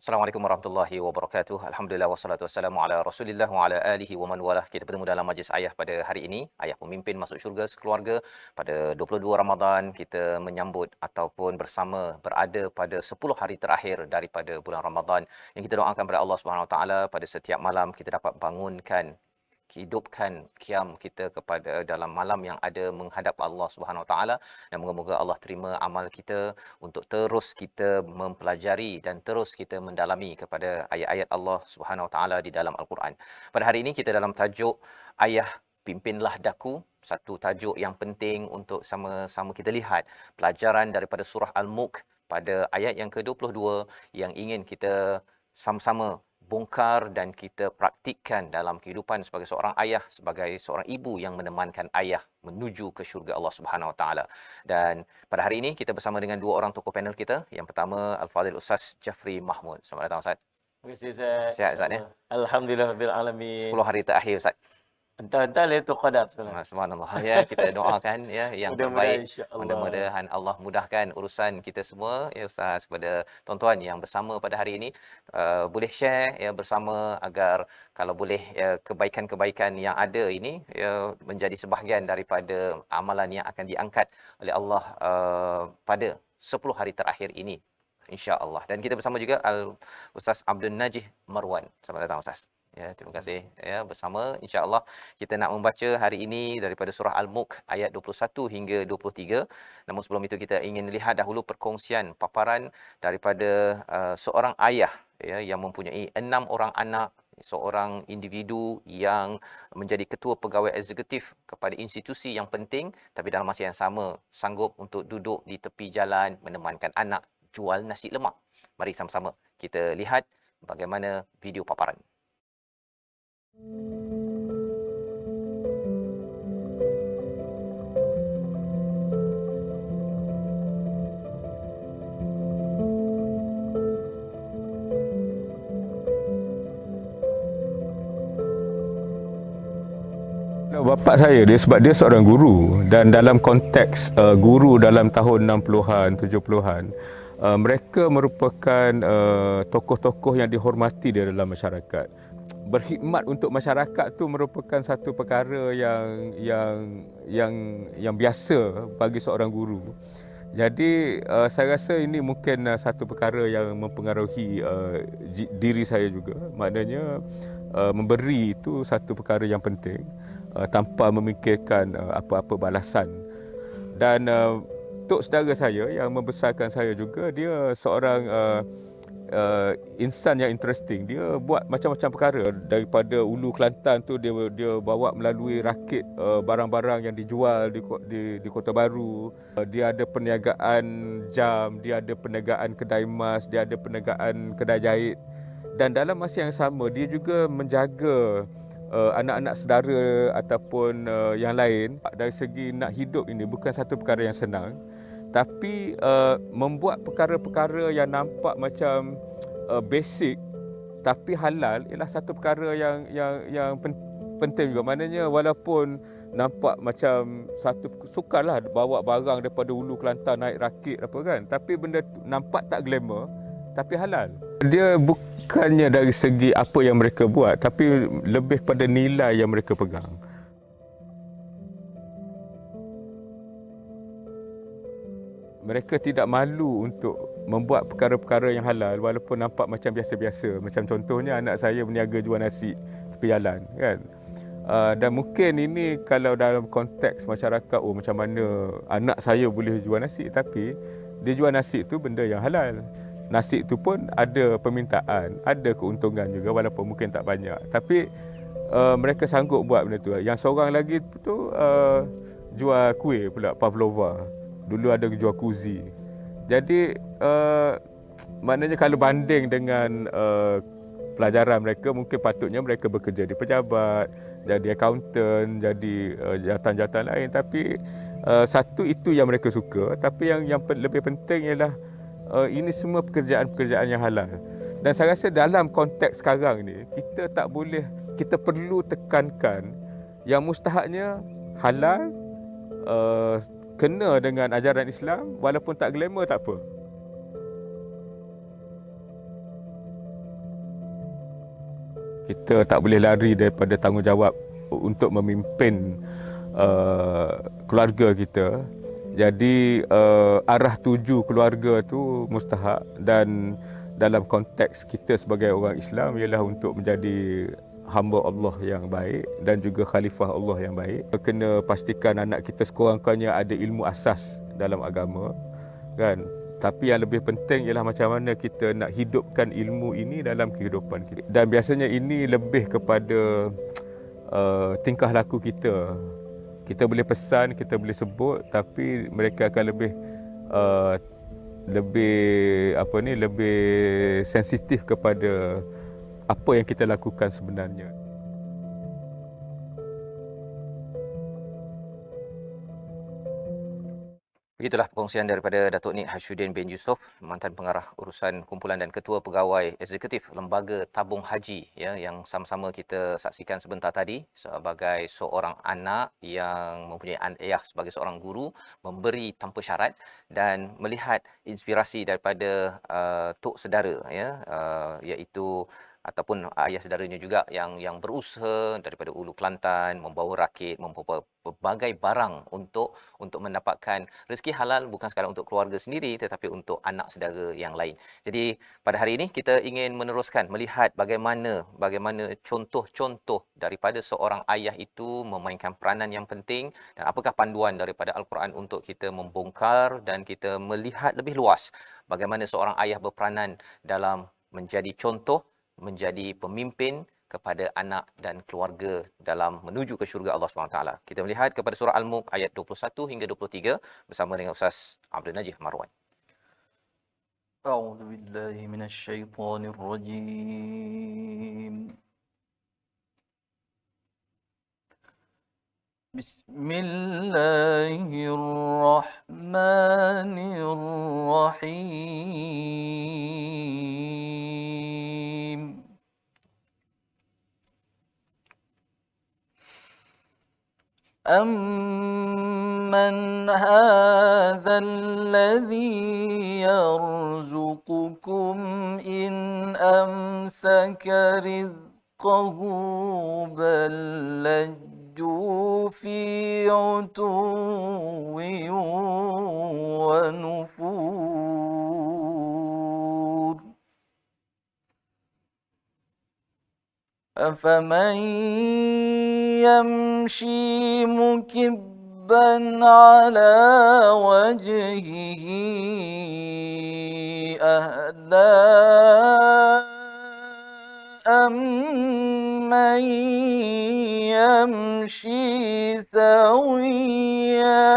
Assalamualaikum warahmatullahi wabarakatuh. Alhamdulillah wassalatu wassalamu ala Rasulillah wa ala alihi wa man walah. Kita bertemu dalam majlis ayah pada hari ini. Ayah pemimpin masuk syurga sekeluarga. Pada 22 Ramadan kita menyambut ataupun bersama berada pada 10 hari terakhir daripada bulan Ramadan, yang kita doakan kepada Allah Subhanahu Wa Taala pada setiap malam kita dapat bangunkan, hidupkan qiyam kita kepada dalam malam yang ada menghadap Allah Subhanahu Wa Taala, dan moga-moga Allah terima amal kita untuk terus kita mempelajari dan terus kita mendalami kepada ayat-ayat Allah Subhanahu Wa Taala di dalam Al-Quran. Pada hari ini kita dalam tajuk Ayah Pimpinlah Daku, satu tajuk yang penting untuk sama-sama kita lihat pelajaran daripada surah Al-Mulk pada ayat yang ke-22 yang ingin kita sama-sama bongkar dan kita praktikkan dalam kehidupan sebagai seorang ayah, sebagai seorang ibu yang menemankan ayah menuju ke syurga Allah Subhanahu Wa Taala. Dan pada hari ini kita bersama dengan dua orang tokoh panel kita. Yang pertama Al-Fadhil Ustaz Jafri Mahmud. Selamat datang Ustaz. Terima kasih Ustaz. Sihat Ustaz ya? Alhamdulillah rabbil alamin. 10 hari terakhir Ustaz. Entah-entah Lailatul Qadar sebenarnya. Subhanallah ya, kita doakan ya yang terbaik. Mudah-mudahan Allah mudahkan urusan kita semua ya Ustaz. Kepada tuan-tuan yang bersama pada hari ini, boleh share ya bersama agar kalau boleh ya, kebaikan-kebaikan yang ada ini ya menjadi sebahagian daripada amalan yang akan diangkat oleh Allah pada 10 hari terakhir ini, insya-Allah. Dan kita bersama juga Ustaz Abdul Najih Marwan. Selamat datang Ustaz. Ya, terima kasih. Ya, bersama insya-Allah kita nak membaca hari ini daripada surah Al-Mulk ayat 21 hingga 23. Namun sebelum itu kita ingin lihat dahulu perkongsian paparan daripada seorang ayah ya yang mempunyai 6 orang anak, seorang individu yang menjadi ketua pegawai eksekutif kepada institusi yang penting, tapi dalam masa yang sama sanggup untuk duduk di tepi jalan menemankan anak jual nasi lemak. Mari sama-sama kita lihat bagaimana video paparan. Bapa saya sebab dia seorang guru, dan dalam konteks guru dalam tahun 60-an 70-an, mereka merupakan tokoh-tokoh yang dihormati di dalam masyarakat. Berkhidmat untuk masyarakat tu merupakan satu perkara yang biasa bagi seorang guru. Jadi saya rasa ini mungkin satu perkara yang mempengaruhi diri saya juga. Maknanya memberi itu satu perkara yang penting tanpa memikirkan apa-apa balasan. Dan tok saudara saya yang membesarkan saya juga, dia seorang insan yang interesting. Dia buat macam-macam perkara. Daripada Ulu Kelantan tu dia bawa melalui rakit barang-barang yang dijual di Kota Baru. Dia ada perniagaan jam, dia ada perniagaan kedai emas, dia ada perniagaan kedai jahit. Dan dalam masa yang sama dia juga menjaga anak-anak saudara ataupun yang lain. Dari segi nak hidup ini bukan satu perkara yang senang, tapi membuat perkara-perkara yang nampak macam basic tapi halal ialah satu perkara yang penting juga. Maknanya walaupun nampak macam satu sukarlah bawa barang daripada Hulu Kelantan naik rakit apa kan, tapi benda tu nampak tak glamour tapi halal. Dia bukannya dari segi apa yang mereka buat, tapi lebih kepada nilai yang mereka pegang. Mereka tidak malu untuk membuat perkara-perkara yang halal walaupun nampak macam biasa-biasa. Macam contohnya anak saya berniaga jual nasi tepi jalan kan. Dan mungkin ini kalau dalam konteks masyarakat, macam mana anak saya boleh jual nasi, tapi dia jual nasi tu benda yang halal. Nasi tu pun ada permintaan, ada keuntungan juga walaupun mungkin tak banyak. Tapi mereka sanggup buat benda tu. Yang seorang lagi tu jual kuih pula, pavlova. Dulu ada jual kuzi. Jadi maknanya kalau banding dengan pelajaran mereka, mungkin patutnya mereka bekerja di pejabat, jadi accountant, jadi jawatan-jawatan lain. Tapi satu itu yang mereka suka. Tapi yang lebih penting ialah ini semua pekerjaan-pekerjaan yang halal. Dan saya rasa dalam konteks sekarang ni, kita perlu tekankan yang mustahaknya halal, kena dengan ajaran Islam, walaupun tak glamour tak apa. Kita tak boleh lari daripada tanggungjawab untuk memimpin keluarga kita. Jadi arah tuju keluarga tu mustahak, dan dalam konteks kita sebagai orang Islam ialah untuk menjadi hamba Allah yang baik dan juga khalifah Allah yang baik. Kena pastikan anak kita sekurang-kurangnya ada ilmu asas dalam agama, kan? Tapi yang lebih penting ialah macam mana kita nak hidupkan ilmu ini dalam kehidupan kita. Dan biasanya ini lebih kepada tingkah laku kita. Kita boleh pesan, kita boleh sebut, tapi mereka akan lebih sensitif kepada apa yang kita lakukan sebenarnya. Begitulah perkongsian daripada Datuk Nik Hashyuddin bin Yusof, mantan pengarah urusan kumpulan dan ketua pegawai eksekutif Lembaga Tabung Haji, ya, yang sama-sama kita saksikan sebentar tadi, sebagai seorang anak yang mempunyai ayah sebagai seorang guru, memberi tanpa syarat dan melihat inspirasi daripada tok sedara, ya, iaitu ataupun ayah saudaranya juga yang berusaha daripada Ulu Kelantan, membawa rakit, membawa pelbagai barang untuk mendapatkan rezeki halal, bukan sekadar untuk keluarga sendiri tetapi untuk anak saudara yang lain. Jadi pada hari ini kita ingin meneruskan melihat bagaimana contoh-contoh daripada seorang ayah itu memainkan peranan yang penting, dan apakah panduan daripada Al-Quran untuk kita membongkar dan kita melihat lebih luas bagaimana seorang ayah berperanan dalam menjadi contoh, menjadi pemimpin kepada anak dan keluarga dalam menuju ke syurga Allah SWT. Kita melihat kepada surah Al-Mulk ayat 21 hingga 23 bersama dengan Ustaz Abdul Najih Marwan. A'udzu billahi minasyaitonir rajim. Bismillahirrahmanirrahim. أَمَّنْ هَذَا الَّذِي يَرْزُقُكُمْ إِنْ أَمْسَكَ رِزْقَهُ بَل لَّجُّوا فِي عُتُوٍّ وَنُفُورٍ أَفَمَن يَمْشِي مُكِبًّا عَلَى وَجْهِهِ أَهْدَىٰ أَمَّن يَمْشِي سَوِيًّا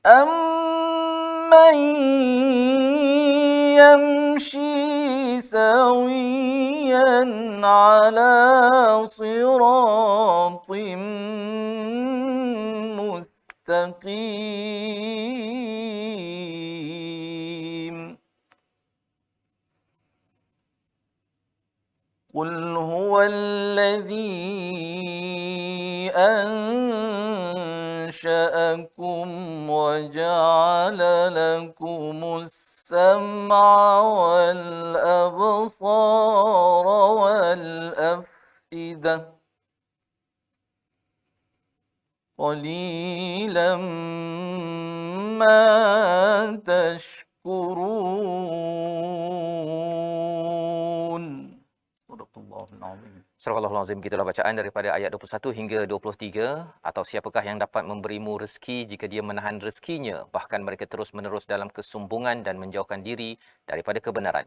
أَمَّن يَمْشِي سَوِيًّا عَلَى صِرَاطٍ مُّسْتَقِيمٍ قُلْ هُوَ الَّذِي أَنشَأَكُمْ وَجَعَلَ لَكُمُ السَّمْعَ وَالْأَبْصَارَ وَالْأَفْئِدَةَ قَلِيلًا مَا تَشْكُرُونَ صدق الله العظيم. Surah Al-Azim, gitulah bacaan daripada ayat 21 hingga 23. Atau siapakah yang dapat memberimu rezeki jika dia menahan rezekinya, bahkan mereka terus-menerus dalam kesombongan dan menjauhkan diri daripada kebenaran.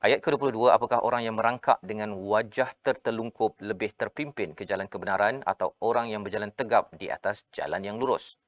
Ayat ke-22, apakah orang yang merangkak dengan wajah tertelungkup lebih terpimpin ke jalan kebenaran atau orang yang berjalan tegap di atas jalan yang lurus?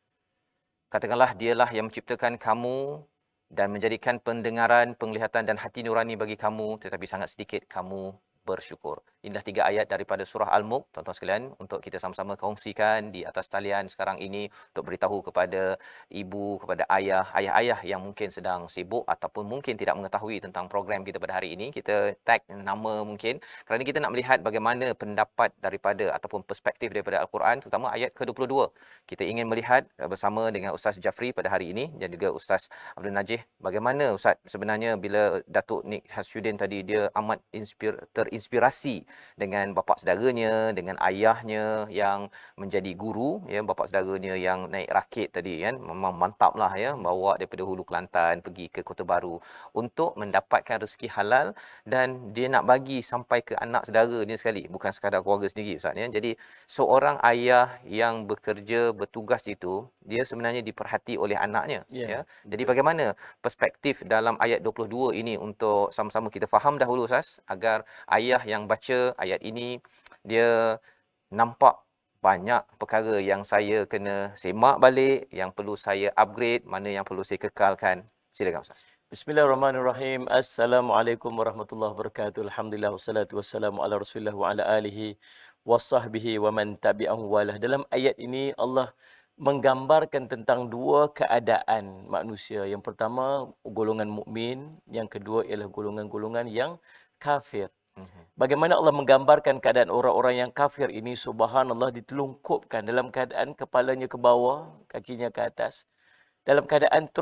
Katakanlah, dialah yang menciptakan kamu dan menjadikan pendengaran, penglihatan dan hati nurani bagi kamu, tetapi sangat sedikit kamu bersyukur. Inilah 3 ayat daripada surah Al-Mulk, tuan-tuan sekalian, untuk kita sama-sama kongsikan di atas talian sekarang ini untuk beritahu kepada ibu, kepada ayah, ayah-ayah yang mungkin sedang sibuk ataupun mungkin tidak mengetahui tentang program kita pada hari ini. Kita tag nama mungkin kerana kita nak melihat bagaimana pendapat daripada ataupun perspektif daripada Al-Quran, terutama ayat ke-22. Kita ingin melihat bersama dengan Ustaz Jafri pada hari ini dan juga Ustaz Abdul Najih, bagaimana Ustaz sebenarnya bila Datuk Nik Hasyuddin tadi, dia amat terinspirasi dengan bapa saudaranya, dengan ayahnya yang menjadi guru, ya, bapa saudaranya yang naik rakit tadi kan, memang mantaplah ya, bawa daripada Hulu Kelantan pergi ke Kota Baru untuk mendapatkan rezeki halal, dan dia nak bagi sampai ke anak saudara dia sekali, bukan sekadar keluarga sendiri Ustaz ya. Jadi seorang ayah yang bekerja bertugas itu, dia sebenarnya diperhati oleh anaknya ya. Jadi bagaimana perspektif dalam ayat 22 ini untuk sama-sama kita faham dahulu Ustaz, agar ayah yang baca ayat ini dia nampak banyak perkara yang saya kena semak balik, yang perlu saya upgrade, mana yang perlu saya kekalkan. Silakan Ustaz. Bismillahirrahmanirrahim. Assalamualaikum warahmatullahi wabarakatuh. Alhamdulillah wassalatu wassalamu ala Rasulillah wa ala alihi wa sahbihi wa man tabi'ahu walah. Dalam ayat ini Allah menggambarkan tentang dua keadaan manusia. Yang pertama golongan mukmin, yang kedua ialah golongan-golongan yang kafir. Bagaimana Allah menggambarkan keadaan orang-orang yang kafir ini, subhanallah, ditelungkupkan dalam keadaan kepalanya ke bawah, kakinya ke atas. Dalam keadaan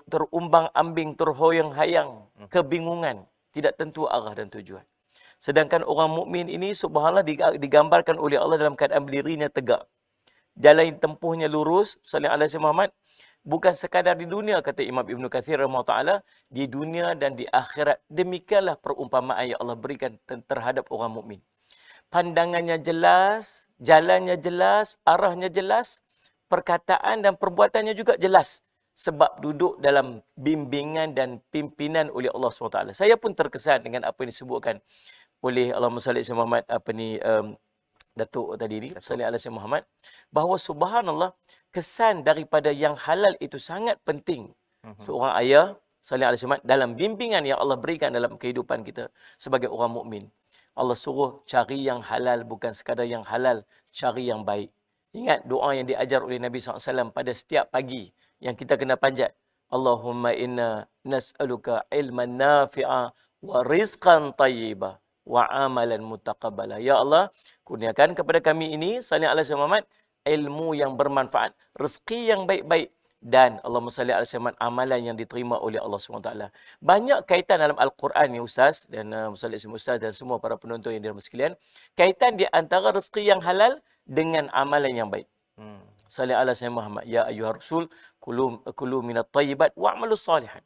terumbang-ambing, terhoyang-hayang, kebingungan, tidak tentu arah dan tujuan. Sedangkan orang mukmin ini, subhanallah, digambarkan oleh Allah dalam keadaan berdirinya tegak. Jalan tempuhnya lurus, sallallahu alaihi Muhammad. Bukan sekadar di dunia, kata Imam Ibn Kathir rahimahullah, di dunia dan di akhirat. Demikianlah perumpamaan yang Allah berikan terhadap orang mukmin. Pandangannya jelas, jalannya jelas, arahnya jelas, perkataan dan perbuatannya juga jelas. Sebab duduk dalam bimbingan dan pimpinan oleh Allah SWT. Saya pun terkesan dengan apa yang disebutkan oleh Allahumma salli ala Muhammad, Datuk tadi ni, salli ala Muhammad, bahawa subhanallah, kesan daripada yang halal itu sangat penting. Seorang ayah, salli ala Muhammad, dalam bimbingan yang Allah berikan dalam kehidupan kita sebagai orang mukmin. Allah suruh cari yang halal, bukan sekadar yang halal, cari yang baik. Ingat doa yang diajar oleh Nabi SAW pada setiap pagi yang kita kena panjat. Allahumma inna nas'aluka ilman nafi'a wa rizqan tayyibah wa amalan mutaqabbala. Ya Allah, kurniakan kepada kami ini, sallallahu alaihi Muhammad, ilmu yang bermanfaat, rezeki yang baik-baik, dan Allahumma salli ala Muhammad, amalan yang diterima oleh Allah SWT. Banyak kaitan dalam Al-Quran ni Ustaz, dan Ustaz dan semua para penonton yang dirahmati sekalian, kaitan di antara rezeki yang halal dengan amalan yang baik. Salli ala Muhammad, ya ayyuhar rasul, kulu minat tayyibat wa'malu salihan.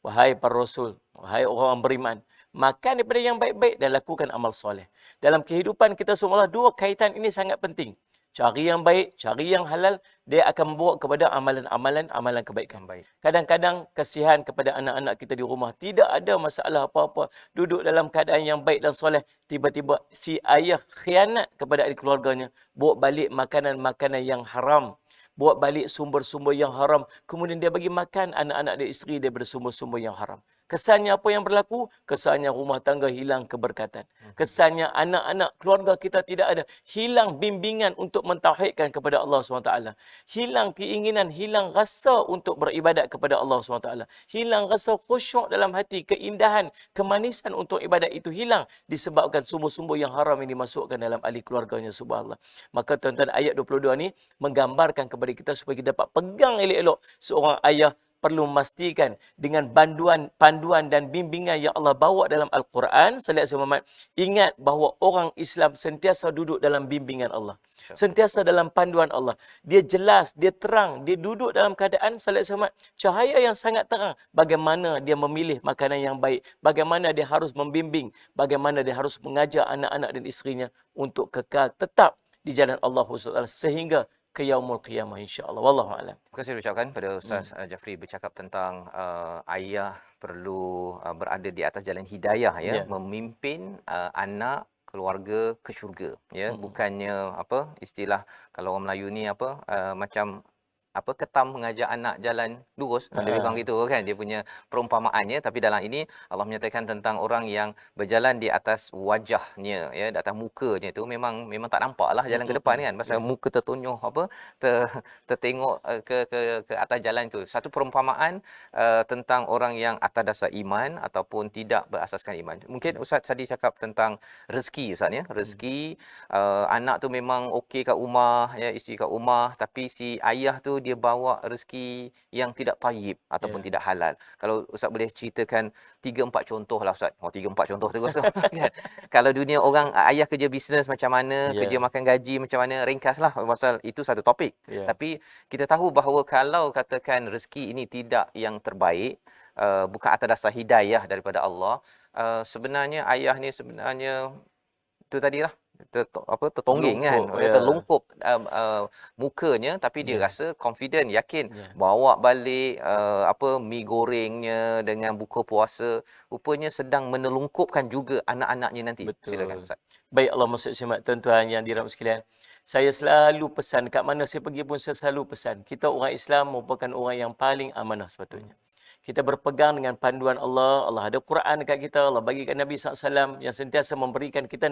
Wahai para rasul, wahai orang beriman, makan daripada yang baik-baik dan lakukan amal soleh. Dalam kehidupan kita semua, dua kaitan ini sangat penting. Cari yang baik, cari yang halal, dia akan membawa kepada amalan kebaikan. Kadang-kadang kasihan kepada anak-anak kita di rumah, tidak ada masalah apa-apa, duduk dalam keadaan yang baik dan soleh, tiba-tiba si ayah khianat kepada ahli keluarganya, bawa balik makanan-makanan yang haram, bawa balik sumber-sumber yang haram, kemudian dia bagi makan anak-anak dia, isteri dia, daripada sumber-sumber yang haram. Kesannya apa yang berlaku? Kesannya rumah tangga hilang keberkatan. Kesannya anak-anak keluarga kita tidak ada. Hilang bimbingan untuk mentauhidkan kepada Allah SWT. Hilang keinginan, hilang rasa untuk beribadat kepada Allah SWT. Hilang rasa khusyuk dalam hati, keindahan, kemanisan untuk ibadat itu hilang disebabkan sumber-sumber yang haram ini dimasukkan dalam ahli keluarganya, subhanallah. Maka tuan-tuan, ayat 22 ni menggambarkan kepada kita supaya kita dapat pegang elok-elok. Seorang ayah perlu memastikan dengan panduan dan bimbingan yang Allah bawa dalam Al-Quran, sallallahu alaihi wasallam, ingat bahawa orang Islam sentiasa duduk dalam bimbingan Allah. Sentiasa dalam panduan Allah. Dia jelas, dia terang, dia duduk dalam keadaan, sallallahu alaihi wasallam, cahaya yang sangat terang. Bagaimana dia memilih makanan yang baik, bagaimana dia harus membimbing, bagaimana dia harus mengajar anak-anak dan isterinya untuk kekal tetap di jalan Allah SWT sehingga ke yaumul qiyamah, insya-Allah. Wallahu a'lam. Terima kasih ucapkan pada Ustaz Jafri bercakap tentang ayah perlu berada di atas jalan hidayah ya, memimpin anak keluarga ke syurga ya, bukannya apa istilah kalau orang Melayu ni apa macam ketam mengajak anak jalan lurus, lebih kurang gitu kan dia punya perumpamaannya. Tapi dalam ini Allah menyatakan tentang orang yang berjalan di atas wajahnya, ya, di atas mukanya tu memang tak nampaklah jalan ke depan kan, pasal muka tertonyoh tertengok ke atas jalan tu. Satu perumpamaan tentang orang yang atas dasar iman ataupun tidak berasaskan iman. Mungkin Ustaz tadi cakap tentang rezeki, Ustaz, ya. Rezeki, anak tu memang okey kat rumah, ya, isteri kat rumah, tapi si ayah tu dia bawa rezeki yang tidak tayyib ataupun tidak halal. Kalau Ustaz boleh ceritakan 3-4 contoh lah, Ustaz. 3-4 contoh terus kan. Kalau dunia orang, ayah kerja bisnes macam mana, kerja makan gaji macam mana, ringkaslah, pasal itu satu topik. Tapi kita tahu bahawa kalau katakan rezeki ini tidak yang terbaik, bukan atas dasar hidayah daripada Allah, sebenarnya ayah ni sebenarnya itu tadilah tertongging kan, terlungkup mukanya, tapi dia rasa confident, yakin, bawa balik mi gorengnya dengan buka puasa, rupanya sedang menelungkupkan juga anak-anaknya nanti. Betul. Silakan, Ustaz. Baik, Allah maksud simak tuan-tuan yang dirahmati sekalian. Saya selalu pesan, kat mana saya pergi pun saya selalu pesan, kita orang Islam merupakan orang yang paling amanah sepatutnya. Kita berpegang dengan panduan Allah. Allah ada Quran dekat kita. Allah bagi kat Nabi SAW yang sentiasa memberikan kita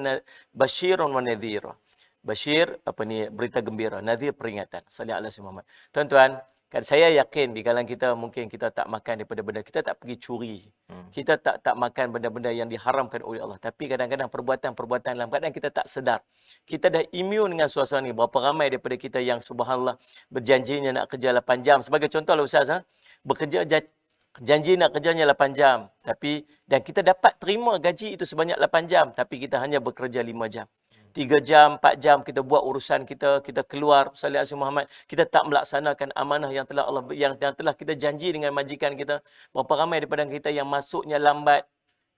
basyirun wa nadhira. Basyir, berita gembira. Nadhir, peringatan. Sallallahu alaihi wasallam. Tuan-tuan, kan saya yakin di kalangan kita mungkin kita tak makan daripada benda. Kita tak pergi curi. Kita tak makan benda-benda yang diharamkan oleh Allah. Tapi kadang-kadang perbuatan-perbuatan dalam keadaan kita tak sedar. Kita dah immune dengan suasana ni. Berapa ramai daripada kita yang subhanallah berjanjinya nak kerja 8 jam. Sebagai contoh lah Ustaz, bekerja janji nak kerjanya 8 jam, dan kita dapat terima gaji itu sebanyak 8 jam, tapi kita hanya bekerja 5 jam. 3 jam, 4 jam kita buat urusan kita keluar, sallallahu alaihi Muhammad, kita tak melaksanakan amanah yang telah Allah yang telah kita janji dengan majikan kita. Berapa ramai daripada kita yang masuknya lambat,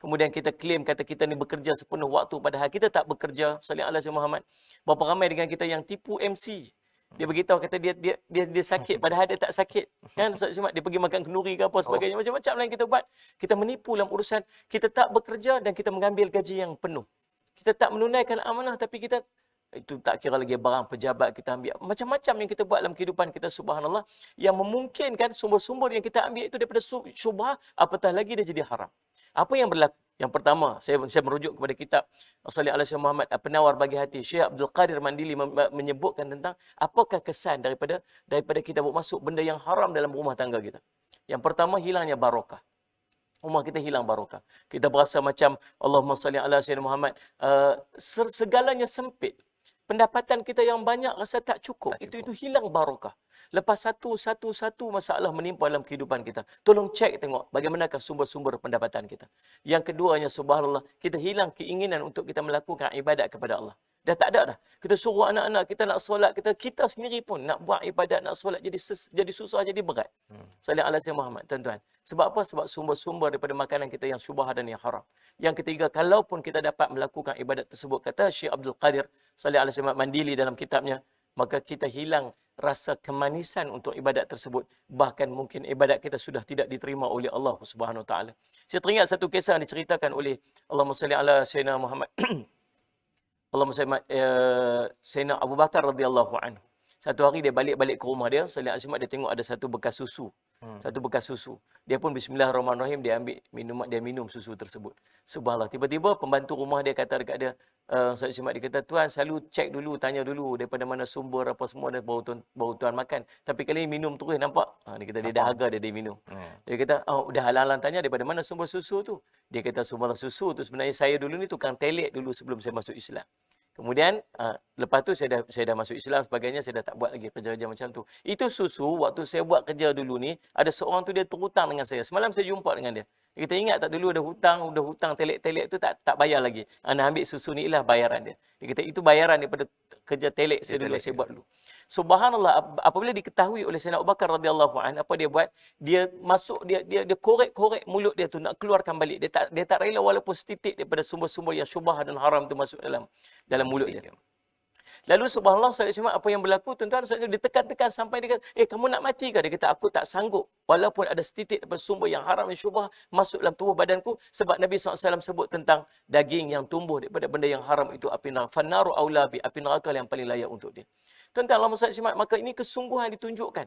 kemudian kita claim kata kita ni bekerja sepenuh waktu, padahal kita tak bekerja, sallallahu alaihi Muhammad. Berapa ramai dengan kita yang tipu MC. Dia beritahu kata dia sakit padahal dia tak sakit. Kan Ustaz Simat, dia pergi makan kenduri ke apa sebagainya. Macam-macam lah yang kita buat. Kita menipu dalam urusan, kita tak bekerja dan kita mengambil gaji yang penuh. Kita tak menunaikan amanah, tapi kita itu tak kira lagi barang pejabat kita ambil. Macam-macam yang kita buat dalam kehidupan kita, subhanallah, yang memungkinkan sumber-sumber yang kita ambil itu daripada syubhah, apatah lagi dia jadi haram. Apa yang berlaku? Yang pertama, saya merujuk kepada kitab Salih Alaihi Muhammad, Penawar Bagi Hati. Syekh Abdul Qadir Mandili menyebutkan tentang apakah kesan daripada kita masuk benda yang haram dalam rumah tangga kita. Yang pertama, hilangnya barakah. Rumah kita hilang barakah. Kita berasa macam Allahumma salli ala sayyidina Muhammad, segalanya sempit. Pendapatan kita yang banyak rasa tak cukup. Itu hilang barakah. Lepas satu masalah menimpa dalam kehidupan kita, tolong cek tengok bagaimanakah sumber-sumber pendapatan kita. Yang keduanya, subhanallah, kita hilang keinginan untuk kita melakukan ibadat kepada Allah. Dah tak ada dah. Kita suruh anak-anak kita nak solat, kita sendiri pun nak buat ibadat, nak solat jadi susah, jadi berat. Sallallahu alaihi Muhammad, tuan-tuan. Sebab apa? Sebab sumber-sumber daripada makanan kita yang syubhah dan yang haram. Yang ketiga, kalaupun kita dapat melakukan ibadat tersebut, kata Syekh Abdul Qadir Sallallahu alaihi Muhammad Mandili dalam kitabnya, maka kita hilang rasa kemanisan untuk ibadat tersebut. Bahkan mungkin ibadat kita sudah tidak diterima oleh Allah Subhanahu Wa Taala. Saya teringat satu kisah yang diceritakan oleh Allahumma salli ala sayyidina Muhammad Allahumma salli Sayyidina Abu Bakar radhiyallahu anhu. Satu hari dia balik ke rumah dia, Sallallahu alaihi wasallam, dia tengok ada satu bekas susu. Satu bekas susu. Dia pun bismillahirrahmanirrahim, dia ambil dia minum susu tersebut. Subhanallah, tiba-tiba pembantu rumah dia kata dekat dia, Sallallahu alaihi wasallam, dia kata, "Tuan, selalu cek dulu, tanya dulu daripada mana sumber apa semua dan baru tuan makan. Tapi kali ini minum terus, nampak?" Dia kata dia dah harga dia minum. Dia kata, "Dah halang-halang tanya daripada mana sumber susu tu?" Dia kata, "Subhanallah, susu tu sebenarnya saya dulu ni tukang telet dulu sebelum saya masuk Islam. Kemudian lepas tu saya dah masuk Islam sebagainya, saya dah tak buat lagi kerja-kerja macam tu. Itu susu waktu saya buat kerja dulu ni, ada seorang tu dia terhutang dengan saya. Semalam saya jumpa dengan dia. Dia kata, ingat tak dulu ada hutang telet-telet tu tak bayar lagi. Ana ambil susu ni lah bayaran dia. Dia kata itu bayaran daripada kerja telet saya dulu, saya buat dulu." Subhanallah, apabila diketahui oleh Sayyidina Abu Bakar radhiyallahu anhu, apa dia buat? Dia masuk, dia korek mulut dia tu nak keluarkan balik. Dia tak rela walaupun setitik daripada sumber-sumber yang syubhah dan haram tu masuk dalam mulut dia. Lalu subhanallah, apa yang berlaku, tuan-tuan, dia tekan-tekan sampai dia kata, "Kamu nak mati ke?" Dia kata, "Aku tak sanggup walaupun ada setitik daripada sumber yang haram dan syubhah masuk dalam tubuh badanku, sebab Nabi SAW sebut tentang daging yang tumbuh daripada benda yang haram itu api neraka. Fannaru aula bi, api neraka yang paling layak untuk dia." Tuan-tuan, Allah SWT, maka ini kesungguhan ditunjukkan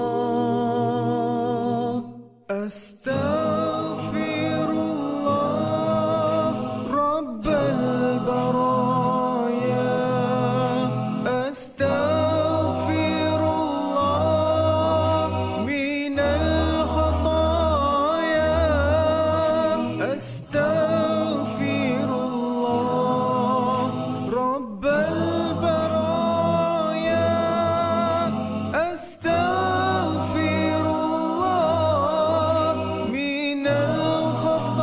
أستغفر الله رب البرايا أستغفر الله من الخطايا أستغفر الله رب البرايا أستغفر الله من الخطايا.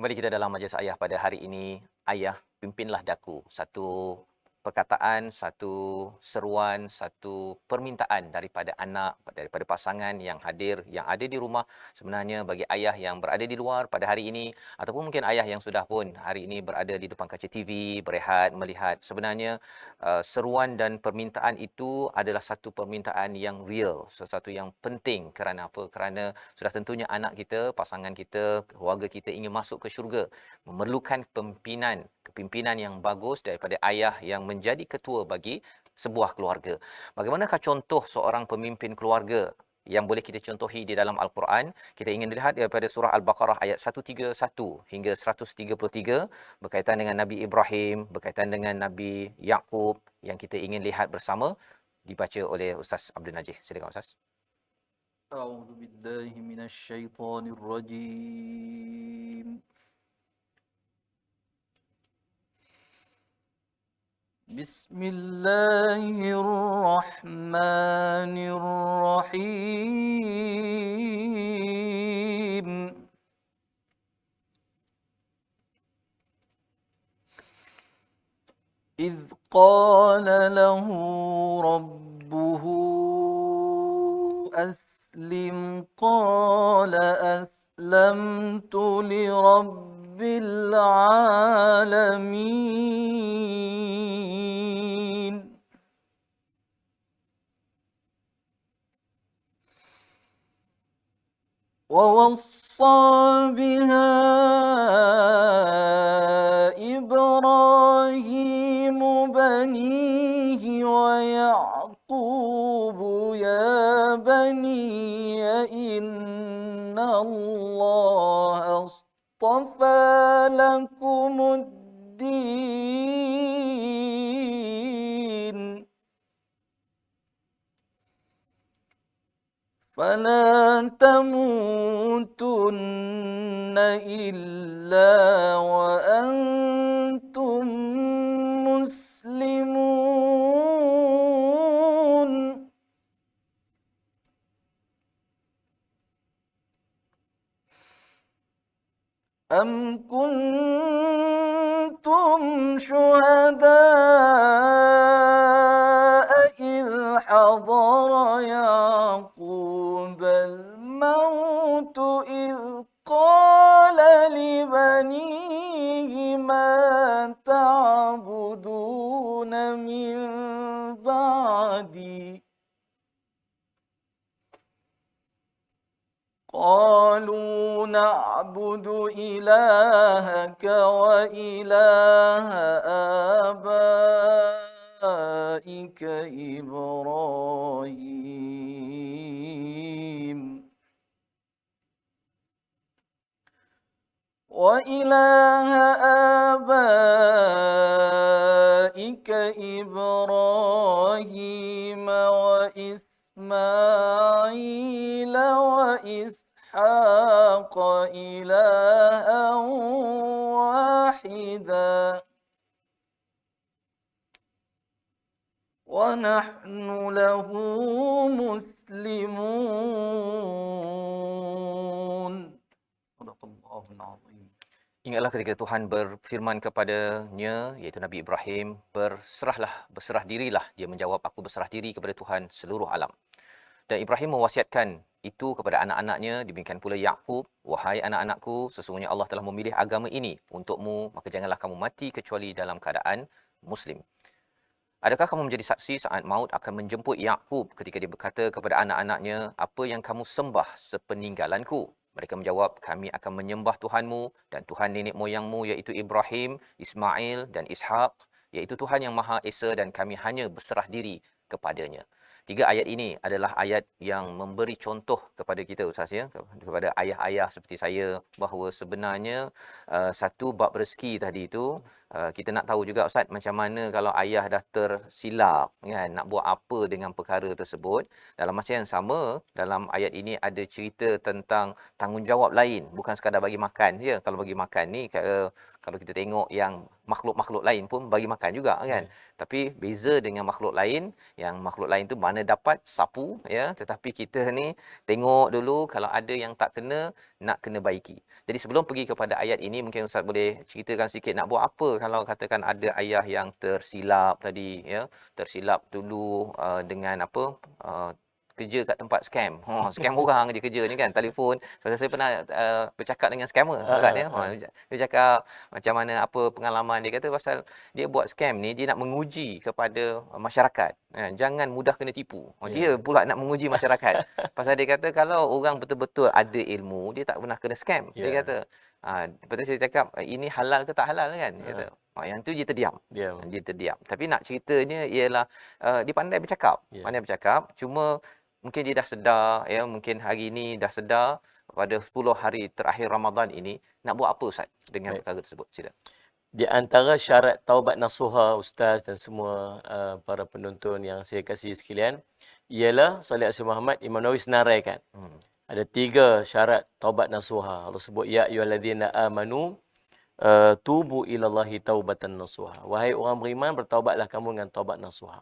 Kembali kita dalam majlis ayah pada hari ini. Ayah, pimpinlah daku. Satu perkataan, satu seruan, satu permintaan daripada anak, daripada pasangan yang hadir, yang ada di rumah. Sebenarnya bagi ayah yang berada di luar pada hari ini, ataupun mungkin ayah yang sudah pun hari ini berada di depan kaca TV, berehat, melihat. Sebenarnya seruan dan permintaan itu adalah satu permintaan yang real, sesuatu yang penting. Kerana apa? Kerana sudah tentunya anak kita, pasangan kita, keluarga kita ingin masuk ke syurga, memerlukan kepimpinan yang bagus daripada ayah yang menjadi ketua bagi sebuah keluarga. Bagaimanakah contoh seorang pemimpin keluarga yang boleh kita contohi di dalam Al-Quran? Kita ingin lihat daripada surah Al-Baqarah ayat 131 hingga 133 berkaitan dengan Nabi Ibrahim, berkaitan dengan Nabi Yaqub yang kita ingin lihat bersama, dibaca oleh Ustaz Abdul Najih. Silakan Ustaz. أعوذ بالله من الشيطان الرجيم بسم الله الرحمن الرحيم إذ قال له ربه أسلم قال أسلمت لرب العالمين ووصى بها إبراهيم بنيه ويعقوب يا بني إن الله اصطفى لكم الدين فلا تموتن إلا وأنتم مسلمون أم كنتم شهداء إذ حضر يعقوب الموت إذ قال لبنيه ما تعبدون من بعدي قالوا نعبد إلهك وإله آبائك إبراهيم وإله آبائك إبراهيم وإسماعيل وإسحاق إلها واحدا ونحن له مسلمون صدق الله العظيم. Ingatlah ketika Tuhan berfirman kepadanya, iaitu Nabi Ibrahim, berserah dirilah. Dia menjawab, aku berserah diri kepada Tuhan seluruh alam. Dan Ibrahim mewasiatkan itu kepada anak-anaknya, demikian pula Yaqub, wahai anak-anakku, sesungguhnya Allah telah memilih agama ini untukmu, maka janganlah kamu mati kecuali dalam keadaan muslim. Adakah kamu menjadi saksi saat maut akan menjemput Yaqub ketika dia berkata kepada anak-anaknya, apa yang kamu sembah sepeninggalanku? Mereka menjawab, kami akan menyembah Tuhanmu dan Tuhan nenek moyangmu iaitu Ibrahim, Ismail dan Ishak, iaitu Tuhan yang Maha Esa dan kami hanya berserah diri kepadanya. 3 ayat ini adalah ayat yang memberi contoh kepada kita Ustaz ya, kepada ayah-ayah seperti saya, bahawa sebenarnya satu bab rezeki tadi itu kita nak tahu juga Ustaz, macam mana kalau ayah dah tersilap kan, nak buat apa dengan perkara tersebut. Dalam masa yang sama, dalam ayat ini ada cerita tentang tanggungjawab lain, bukan sekadar bagi makan je. Kalau bagi makan ni kalau kita tengok yang makhluk-makhluk lain pun bagi makan juga kan. Tapi beza dengan makhluk lain, yang makhluk lain tu mana dapat sapu ya, tetapi kita ni tengok dulu kalau ada yang tak kena, nak kena baiki. Jadi sebelum pergi kepada ayat ini, mungkin Ustaz boleh ceritakan sikit nak buat apa kalau katakan ada ayah yang tersilap tadi ya, tersilap dulu dengan apa kerja kat tempat scam. Scam orang je kerja ni kan, telefon. Saya pernah bercakap dengan scammer dekat dia. Dia cakap macam mana apa pengalaman dia, kata pasal dia buat scam ni dia nak menguji kepada masyarakat. Jangan mudah kena tipu. Dia pula nak menguji masyarakat. Pasal dia kata kalau orang betul-betul ada ilmu, dia tak pernah kena scam. Dia kata lepas tu saya cakap ini halal ke tak halal kan? Dia kata yang tu dia terdiam. Dia terdiam. Tapi nak ceritanya ialah dia pandai bercakap. Pandai bercakap, cuma mungkin dia dah sedar ya, mungkin hari ini dah sedar pada 10 hari terakhir Ramadan ini nak buat apa Ustaz dengan perkara tersebut. Sila. Di antara syarat taubat nasuha Ustaz dan semua para penonton yang saya kasih sekalian, ialah salih Nabi Muhammad, Imam Nawawi senaraikan. Ada 3 syarat taubat nasuha. Allah sebut ya ayyuhallazina amanu tubu ilallahi taubatan nasuha. Wahai orang beriman, bertaubatlah kamu dengan taubat nasuha.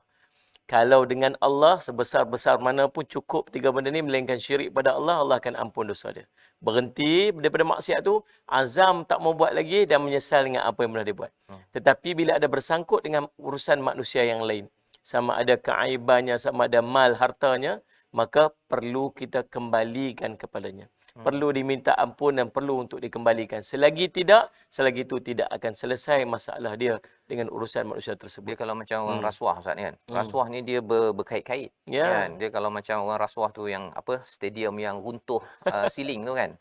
Kalau dengan Allah sebesar-besar mana pun cukup 3 benda ni, melainkan syirik pada Allah, Allah akan ampun dosa dia. Berhenti daripada maksiat tu, azam tak mau buat lagi dan menyesal dengan apa yang pernah dia buat. Tetapi bila ada bersangkut dengan urusan manusia yang lain, sama ada keaibannya, sama ada mal, hartanya, maka perlu kita kembalikan kepadanya. Perlu diminta ampun dan perlu untuk dikembalikan. Selagi itu tidak akan selesai masalah dia dengan urusan manusia tersebut. Dia kalau macam orang rasuah Ustaz kan. Rasuah ni dia berkait-kait kan. Dia kalau macam orang rasuah tu yang apa, stadium yang runtuh ceiling tu kan.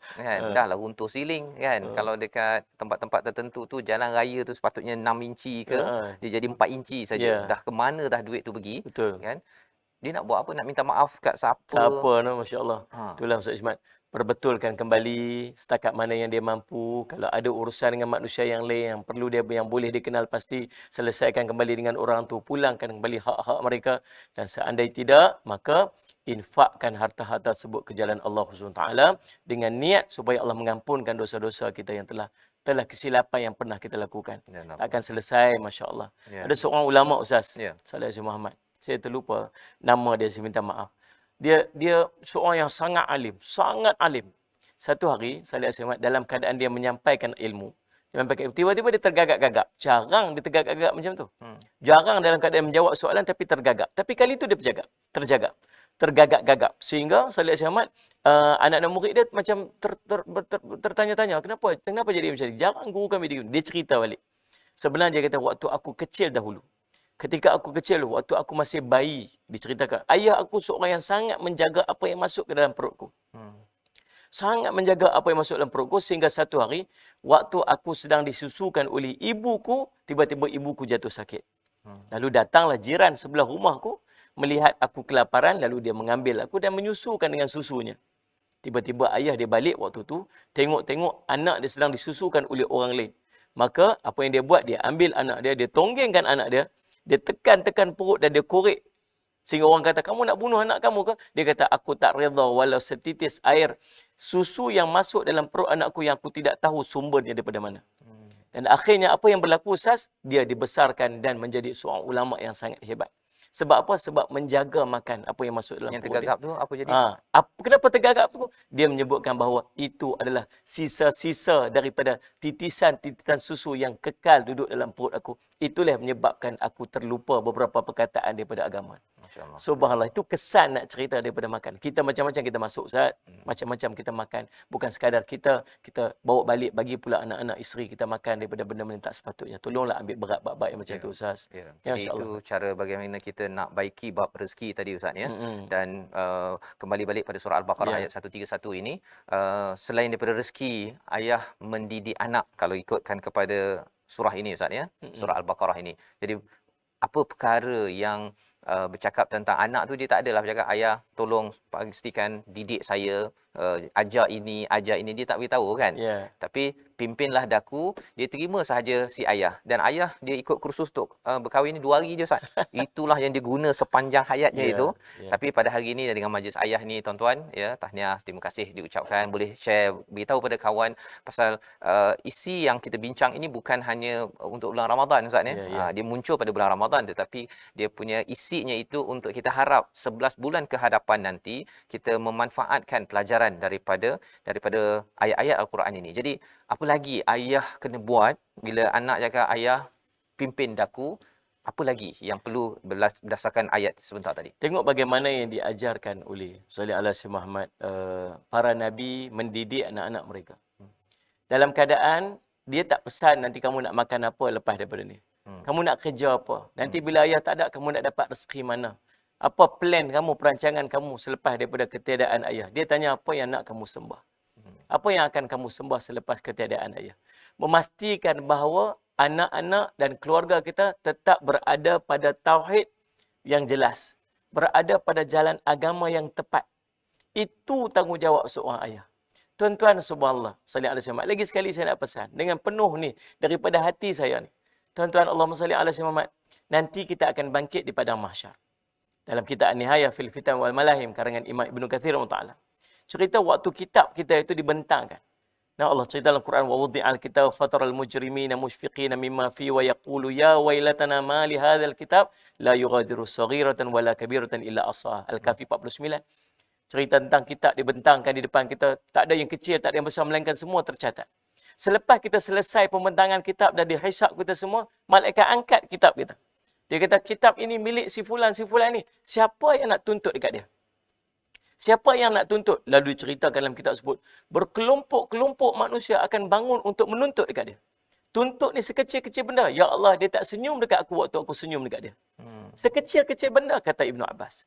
Dah lah runtuh ceiling kan. Kalau dekat tempat-tempat tertentu tu jalan raya tu sepatutnya 6 inci ke, dia jadi 4 inci saja. Dah ke mana dah duit tu pergi. Betul. Kan? Dia nak buat apa? Nak minta maaf kat siapa? Siapa no, masya-Allah. Itulah Ustaz Ismat. Perbetulkan kembali setakat mana yang dia mampu. Kalau ada urusan dengan manusia yang lain yang perlu dia, yang boleh dikenal, pasti selesaikan kembali dengan orang tu, pulangkan kembali hak-hak mereka. Dan seandainya tidak, maka infakkan harta-harta tersebut ke jalan Allah SWT dengan niat supaya Allah mengampunkan dosa-dosa kita yang telah kesilapan yang pernah kita lakukan. Takkan selesai, masya-Allah. Ada seorang ulama Ustaz, Salih Nabi Muhammad. Saya terlupa nama dia, saya minta maaf. Dia seorang yang sangat alim. Satu hari Salih Nabi Muhammad dalam keadaan dia menyampaikan ilmu, tiba-tiba dia tergagap-gagap. Jarang dia tergagap-gagap macam tu. Jarang dalam keadaan menjawab soalan tapi tergagap. Tapi kali itu dia tergagap-gagap. Sehingga Salih Nabi Muhammad, anak-anak murid dia macam tertanya-tanya, kenapa jadi macam ni? Jarang guru kami dia cerita balik. Sebenarnya dia kata, waktu aku kecil dahulu, ketika aku kecil, waktu aku masih bayi, diceritakan, ayah aku seorang yang sangat menjaga apa yang masuk ke dalam perutku. Sangat menjaga apa yang masuk dalam perutku, sehingga satu hari, waktu aku sedang disusukan oleh ibuku, tiba-tiba ibuku jatuh sakit. Lalu datanglah jiran sebelah rumahku, melihat aku kelaparan, lalu dia mengambil aku dan menyusukan dengan susunya. Tiba-tiba ayah dia balik waktu tu, tengok anak dia sedang disusukan oleh orang lain. Maka apa yang dia buat, dia ambil anak dia tonggengkan anak dia tekan perut dan dia korek. Sehingga orang kata, kamu nak bunuh anak kamu ke? Dia kata, aku tak redha walau setitis air susu yang masuk dalam perut anakku yang aku tidak tahu sumbernya daripada mana. Dan akhirnya apa yang berlaku Ustaz? Dia dibesarkan dan menjadi seorang ulama yang sangat hebat. Sebab apa? Sebab menjaga makan apa yang masuk dalam yang perut tergagap dia. tu apa jadi? Kenapa tergagap tu? Dia menyebutkan bahawa itu adalah sisa-sisa daripada titisan susu yang kekal duduk dalam perut aku. Itulah yang menyebabkan aku terlupa beberapa perkataan daripada agama. Masya-Allah. Subhanallah, itu kesan nak cerita daripada makan. Kita macam-macam kita masuk Ustaz, macam-macam kita makan. Bukan sekadar kita bawa balik bagi pula anak-anak isteri kita makan daripada benda-benda tak sepatutnya. Tolonglah ambil berat bab-bab yang macam tu Ustaz. Ya. Ya, Jadi insya-Allah. itu cara bagaimana kita nak baiki bab rezeki tadi Ustaz ya. Dan kembali balik pada surah Al-Baqarah ayat 131 ini, selain daripada rezeki, ayah mendidik anak kalau ikutkan kepada surah ini Ustaz ya. Surah Al-Baqarah ini. Jadi apa perkara yang bercakap tentang anak tu, dia tak adalah bercakap ayah tolong pastikan didik saya, ajar ini dia tak beritahu kan. Ya. Tapi pimpinlah daku, dia terima sahaja si ayah, dan ayah dia ikut kursus untuk berkahwin ni 2 hari je Ustaz. Itulah yang dia guna sepanjang hayatnya Ya, itu. ya. Tapi pada hari ini dengan majlis ayah ni tuan-tuan ya, tahniah, terima kasih diucapkan, boleh share, beritahu pada kawan pasal isi yang kita bincang ini bukan hanya untuk bulan Ramadan Ustaz ya. Ya, ya. Dia muncul pada bulan Ramadan, tetapi dia punya isinya itu untuk kita harap 11 bulan ke hadapan nanti kita memanfaatkan pelajaran daripada ayat-ayat Al-Quran ini. Jadi apa lagi ayah kena buat bila anak cakap ayah pimpin daku, apa lagi yang perlu berdasarkan ayat sebentar tadi? Tengok bagaimana yang diajarkan oleh Salih Alaihi Muhammad, para nabi mendidik anak-anak mereka. Dalam keadaan dia tak pesan nanti kamu nak makan apa lepas daripada ni. Kamu nak kerja apa? Nanti bila ayah tak ada, kamu nak dapat rezeki mana? Apa plan kamu, perancangan kamu selepas daripada ketiadaan ayah? Dia tanya apa yang nak kamu sembah. Apa yang akan kamu sembah selepas ketiadaan ayah? Memastikan bahawa anak-anak dan keluarga kita tetap berada pada tauhid yang jelas. Berada pada jalan agama yang tepat. Itu tanggungjawab seorang ayah. Tuan-tuan, subhanallah, salli alaihi wasallam. Lagi sekali saya nak pesan dengan penuh ni daripada hati saya ni. Tuan-tuan, Allahumma salli alaihi wasallam. Nanti kita akan bangkit di padang mahsyar. Dalam kitab Nihayah fil Fitan wal Malahim karangan Imam Ibnu Katsir rahimahullah. Cerita waktu kitab kita itu dibentangkan. Nah, Allah cerita dalam Quran, wa wudi'al kitab fataral mujrimina mushfiqina mimma fi wa yaqulu ya wailatana ma li hadzal kitab la yughadiru saghiratan wala kabiratan illa ahsaha. Al-Kahfi 49. Cerita tentang kitab dibentangkan di depan kita, tak ada yang kecil, tak ada yang besar, melainkan semua tercatat. Selepas kita selesai pembentangan kitab dan dihisab kita semua, malaikat angkat kitab kita. Dia kata kitab ini milik si fulan ni. Siapa yang nak tuntut dekat dia? Siapa yang nak tuntut? Lalu diceritakan dalam kitab tersebut, berkelompok-kelompok manusia akan bangun untuk menuntut dekat dia. Tuntut ni sekecil-kecil benda. Ya Allah, dia tak senyum dekat aku waktu aku senyum dekat dia. Sekecil-kecil benda, kata Ibnu Abbas.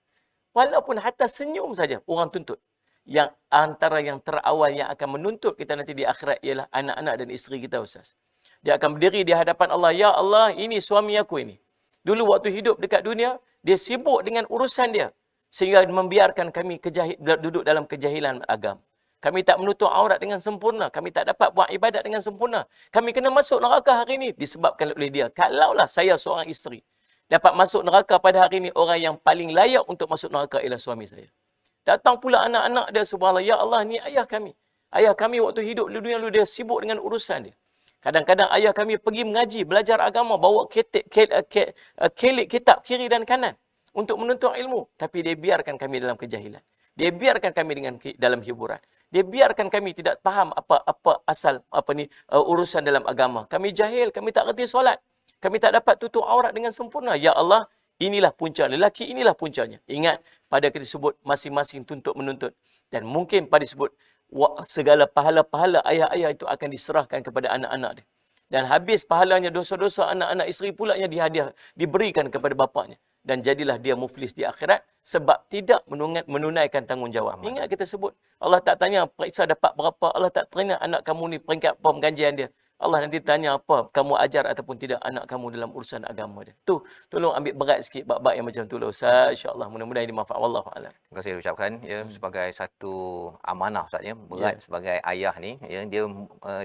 Walaupun hatta senyum saja, orang tuntut. Yang antara yang terawal yang akan menuntut kita nanti di akhirat ialah anak-anak dan isteri kita, Ustaz. Dia akan berdiri di hadapan Allah. Ya Allah, ini suami aku ini. Dulu waktu hidup dekat dunia, dia sibuk dengan urusan dia. Sehingga membiarkan kami duduk dalam kejahilan agama. Kami tak menutup aurat dengan sempurna. Kami tak dapat buat ibadat dengan sempurna. Kami kena masuk neraka hari ini disebabkan oleh dia. Kalaulah saya seorang isteri dapat masuk neraka pada hari ini, orang yang paling layak untuk masuk neraka ialah suami saya. Datang pula anak-anak dia, subhanallah, ya Allah, ni ayah kami. Ayah kami waktu hidup di dunia dulu dia sibuk dengan urusan dia. Kadang-kadang ayah kami pergi mengaji, belajar agama, bawa kelik kitab kiri dan kanan untuk menuntut ilmu, tapi dia biarkan kami dalam kejahilan. Dia biarkan kami dalam hiburan. Dia biarkan kami tidak faham apa asal urusan dalam agama. Kami jahil, kami tak reti solat. Kami tak dapat tutup aurat dengan sempurna. Ya Allah, inilah punca lelaki, inilah puncanya. Ingat, pada kita sebut masing-masing tuntut menuntut, dan mungkin pada disebut segala pahala-pahala ayah-ayah itu akan diserahkan kepada anak-anak dia. Dan habis pahalanya dosa-dosa anak-anak isteri pula yang diberikan kepada bapaknya. Dan jadilah dia muflis di akhirat sebab tidak menunaikan tanggungjawab. Ingat kita sebut, Allah tak tanya periksa dapat berapa, Allah tak tanya anak kamu ni peringkat apa penggajian dia. Allah nanti tanya apa kamu ajar ataupun tidak anak kamu dalam urusan agama dia. Tu, tolong ambil berat sikit bab-bab yang macam tu lah Ustaz. InsyaAllah mudah-mudahan ini manfaat. Wallahu a'lam. Terima kasih ucapkan ya, sebagai satu amanah Ustaz ya, berat sebagai ayah ni ya,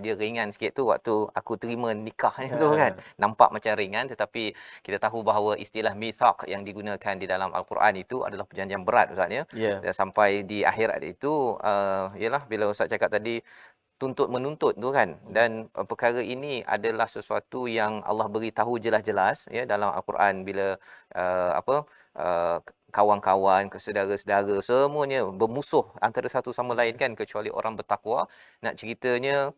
dia ringan sikit tu waktu aku terima nikahnya tu kan. Nampak macam ringan, tetapi kita tahu bahawa istilah mithaq yang digunakan di dalam Al-Quran itu adalah perjanjian berat Ustaz ya. Dan sampai di akhirat itu ialah bila Ustaz cakap tadi tuntut menuntut tu kan, dan perkara ini adalah sesuatu yang Allah beritahu jelas-jelas ya dalam Al-Quran bila kawan-kawan, saudara-saudara semuanya bermusuh antara satu sama lain kan, kecuali orang bertakwa. Nak ceritanya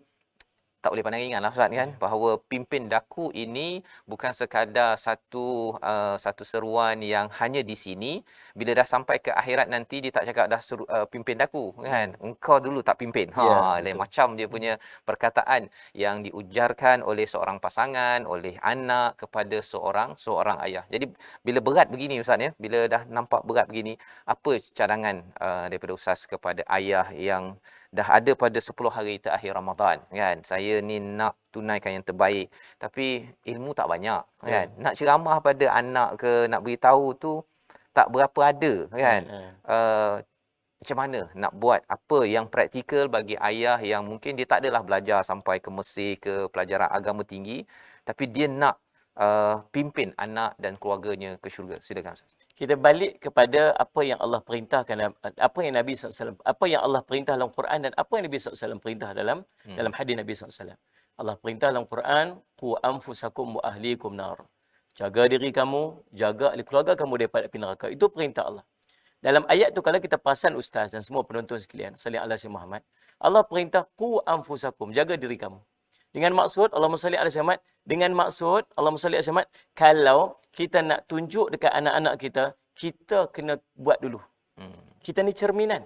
tak boleh pandang ringan lah Ustaz kan, bahawa pimpin daku ini bukan sekadar satu seruan yang hanya di sini, bila dah sampai ke akhirat nanti dia tak cakap dah pimpin daku kan, engkau dulu tak pimpin. Ya, Lain betul. macam dia punya perkataan yang diujarkan oleh seorang pasangan, oleh anak kepada seorang ayah. Jadi bila berat begini Ustaz ya, bila dah nampak berat begini, apa cadangan daripada Ustaz kepada ayah yang dah ada pada 10 hari terakhir Ramadan kan, saya ni nak tunaikan yang terbaik tapi ilmu tak banyak kan, nak ceramah pada anak ke nak beritahu tu tak berapa ada kan. Macam mana nak buat apa yang praktikal bagi ayah yang mungkin dia tak adalah belajar sampai ke Mesir ke pelajaran agama tinggi, tapi dia nak pimpin anak dan keluarganya ke syurga. Silakan Ustaz. Kita balik kepada apa yang Allah perintahkan, apa yang Nabi SAW, apa yang Allah perintah dalam Quran dan apa yang Nabi SAW perintah dalam hadis Nabi SAW. Allah perintah dalam Quran, qu anfusakum wa ahlikum nar. Jaga diri kamu, jaga ahli keluarga kamu daripada api neraka. Itu perintah Allah. Dalam ayat tu kalau kita perasan ustaz dan semua penonton sekalian, salli ala sayyidina Muhammad, Allah perintah qu anfusakum, jaga diri kamu. Dengan maksud Allahumma salli ala sayyidina Muhammad, dengan maksud Allahumma salli ala sayyidina Muhammad, kalau kita nak tunjuk dekat anak-anak kita, kita kena buat dulu. Kita ni cerminan.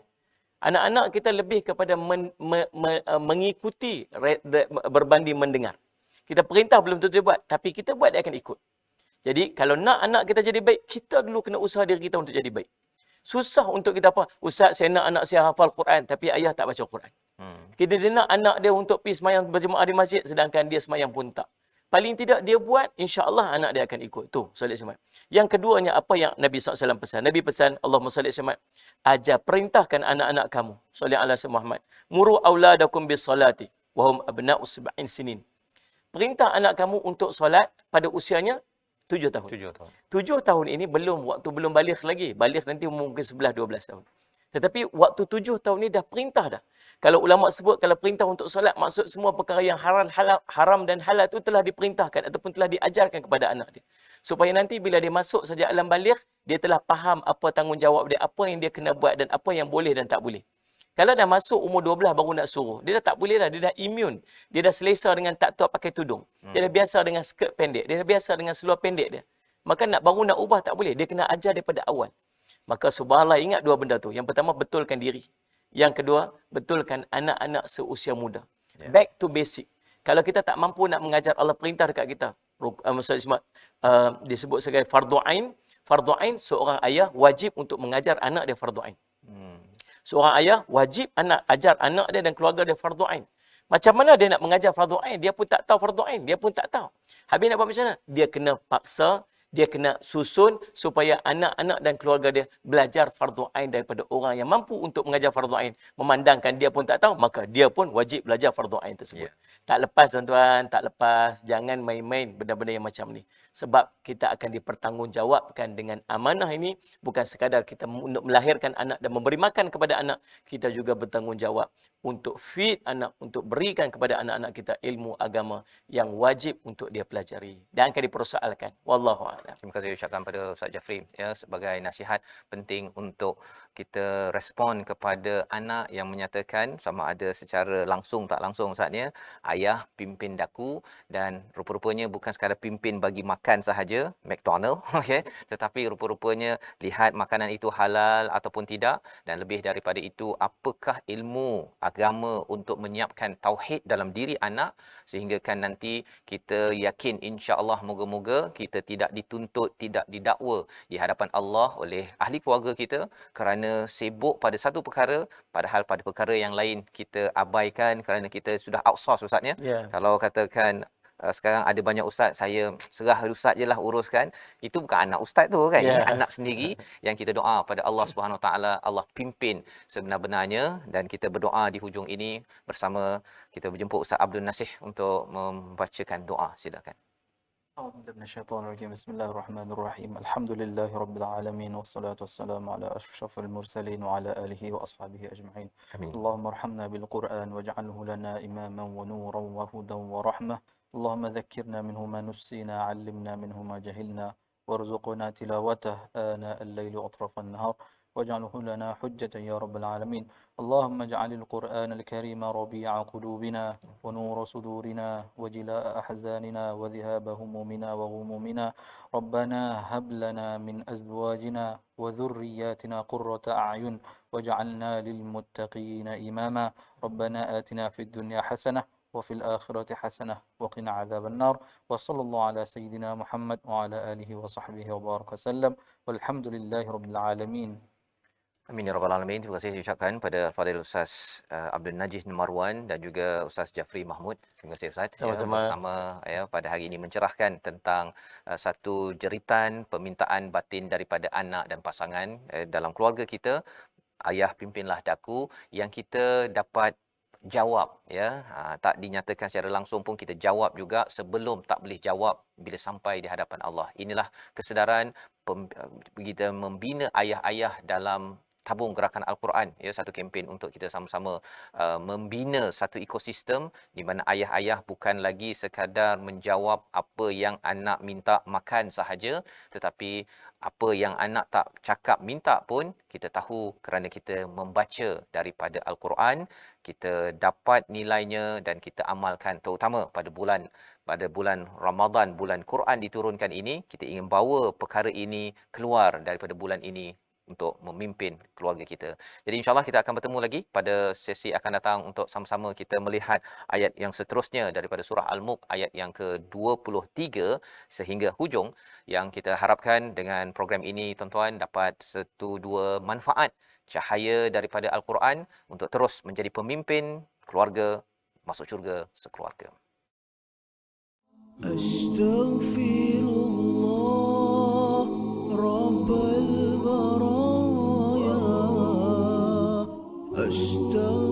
Anak-anak kita lebih kepada mengikuti berbanding mendengar. Kita perintah belum tentu dia buat, tapi kita buat dia akan ikut. Jadi kalau nak anak kita jadi baik, kita dulu kena usaha diri kita untuk jadi baik. Susah untuk kita apa? Ustaz, saya nak anak saya hafal Quran, tapi ayah tak baca Quran. Dia nak anak dia untuk pergi semayang berjemaah di masjid, sedangkan dia semayang pun tak. Paling tidak dia buat, insya-Allah anak dia akan ikut. Tu, salih Muhammad. Yang keduanya, apa yang Nabi SAW pesan? Nabi pesan, Allahumma salli Muhammad, ajar, perintahkan anak-anak kamu, salih ala Muhammad, muru auladakum bis salati, wahum abna'u sab'in sinin. Perintah anak kamu untuk solat pada usianya 7 tahun. 7 tahun ini waktu belum balik lagi. Balik nanti mungkin 11-12 tahun. Tetapi waktu 7 tahun ni dah perintah dah. Kalau ulama sebut, kalau perintah untuk solat, maksud semua perkara yang haram dan halal itu telah diperintahkan ataupun telah diajarkan kepada anak dia. Supaya nanti bila dia masuk saja alam balik, dia telah faham apa tanggungjawab dia, apa yang dia kena buat dan apa yang boleh dan tak boleh. Kalau dah masuk umur 12 baru nak suruh, dia dah tak boleh dah, dia dah immune. Dia dah selesa dengan tak tahu pakai tudung. Dia dah biasa dengan skirt pendek, dia dah biasa dengan seluar pendek dia. Maka baru nak ubah tak boleh, dia kena ajar daripada awal. Maka subhanallah, ingat dua benda tu. Yang pertama, betulkan diri. Yang kedua, betulkan anak-anak seusia muda. Back to basic. Kalau kita tak mampu nak mengajar, Allah perintah dekat kita. Disebut sebagai fardu ain. Fardu ain, seorang ayah wajib untuk mengajar anak dia fardu ain. Seorang ayah wajib ajar anak dia dan keluarga dia fardu ain. Macam mana dia nak mengajar fardu ain? Dia pun tak tahu fardu ain. Dia pun tak tahu. Habis nak buat macam mana? Dia kena paksa, dia kena susun supaya anak-anak dan keluarga dia belajar fardu ain daripada orang yang mampu untuk mengajar fardu ain. Memandangkan dia pun tak tahu, maka dia pun wajib belajar fardu ain tersebut. Tak lepas tuan-tuan, tak lepas. Jangan main-main benda-benda yang macam ni. Sebab kita akan dipertanggungjawabkan dengan amanah ini. Bukan sekadar kita untuk melahirkan anak dan memberi makan kepada anak. Kita juga bertanggungjawab untuk feed anak, untuk berikan kepada anak-anak kita ilmu agama yang wajib untuk dia pelajari. Dan akan dipersoalkan. Wallahu'alam. Terima kasih ucapkan pada Ustaz Jafri ya, sebagai nasihat penting untuk kita respon kepada anak yang menyatakan sama ada secara langsung tak langsung Ustaznya, ayah pimpin daku, dan rupa-rupanya bukan sekadar pimpin bagi makan sahaja McDonald okey, tetapi rupa-rupanya lihat makanan itu halal ataupun tidak, dan lebih daripada itu apakah ilmu agama untuk menyiapkan tauhid dalam diri anak, sehingga kan nanti kita yakin insya-Allah moga-moga kita tidak dituntut, tidak didakwa di hadapan Allah oleh ahli keluarga kita kerana sibuk pada satu perkara, padahal pada perkara yang lain kita abaikan kerana kita sudah outsource Ustaznya. Kalau katakan sekarang ada banyak ustaz, saya serah ustaz je lah uruskan, itu bukan anak ustaz tu kan, ini anak sendiri yang kita doa pada Allah Subhanahu Wa Taala, Allah pimpin sebenar-benarnya, dan kita berdoa di hujung ini bersama, kita berjemput Ustaz Abdul Nasih untuk membacakan doa. Silakan. أعوذ بالله من الشيطان الرجيم بسم الله الرحمن الرحيم الحمد لله رب العالمين والصلاة والسلام على أشرف المرسلين وعلى آله وأصحابه أجمعين اللهم ارحمنا بالقرآن واجعله لنا إماما ونورا وهدى ورحمة اللهم ذكرنا منه ما نسينا علمنا منه ما جهلنا وارزقنا تلاوته آناء الليل وأطراف النهار واجعله لنا حجة يا رب العالمين. اللهم اجعل القرآن الكريم ربيع قلوبنا ونور صدورنا وجلاء أحزاننا وذهاب همومنا وغمومنا. ربنا هب لنا من أزواجنا وذرياتنا قرة أعين واجعلنا للمتقين إماما. ربنا آتنا في الدنيا حسنة وفي الآخرة حسنة وقنا عذاب النار. وصلى الله على سيدنا محمد وعلى آله وصحبه وبارك وسلم والحمد لله رب العالمين. Amin ya rabbal alamin. Terima kasih diucapkan pada Fadil Ustaz Abdul Najih Marwan dan juga Ustaz Jafri Mahmud. Terima kasih Ustaz Sama-sama. bersama pada hari ini mencerahkan tentang satu jeritan permintaan batin daripada anak dan pasangan dalam keluarga kita. Ayah pimpinlah daku, yang kita dapat jawab tak dinyatakan secara langsung pun kita jawab juga sebelum tak boleh jawab bila sampai di hadapan Allah. Inilah kesedaran kita membina ayah-ayah dalam tabung gerakan Al-Quran, satu kempen untuk kita sama-sama membina satu ekosistem di mana ayah-ayah bukan lagi sekadar menjawab apa yang anak minta makan sahaja, tetapi apa yang anak tak cakap minta pun kita tahu kerana kita membaca daripada Al-Quran, kita dapat nilainya dan kita amalkan, terutama pada bulan Ramadan, bulan Quran diturunkan ini. Kita ingin bawa perkara ini keluar daripada bulan ini untuk memimpin keluarga kita. Jadi insya-Allah kita akan bertemu lagi pada sesi akan datang untuk sama-sama kita melihat ayat yang seterusnya daripada surah Al-Mulk, ayat yang ke-23 sehingga hujung, yang kita harapkan dengan program ini tuan-tuan dapat satu dua manfaat, cahaya daripada Al-Quran untuk terus menjadi pemimpin keluarga masuk syurga sekeluarga. Astaghfirullah Rabbal baraya. Astaghfirullah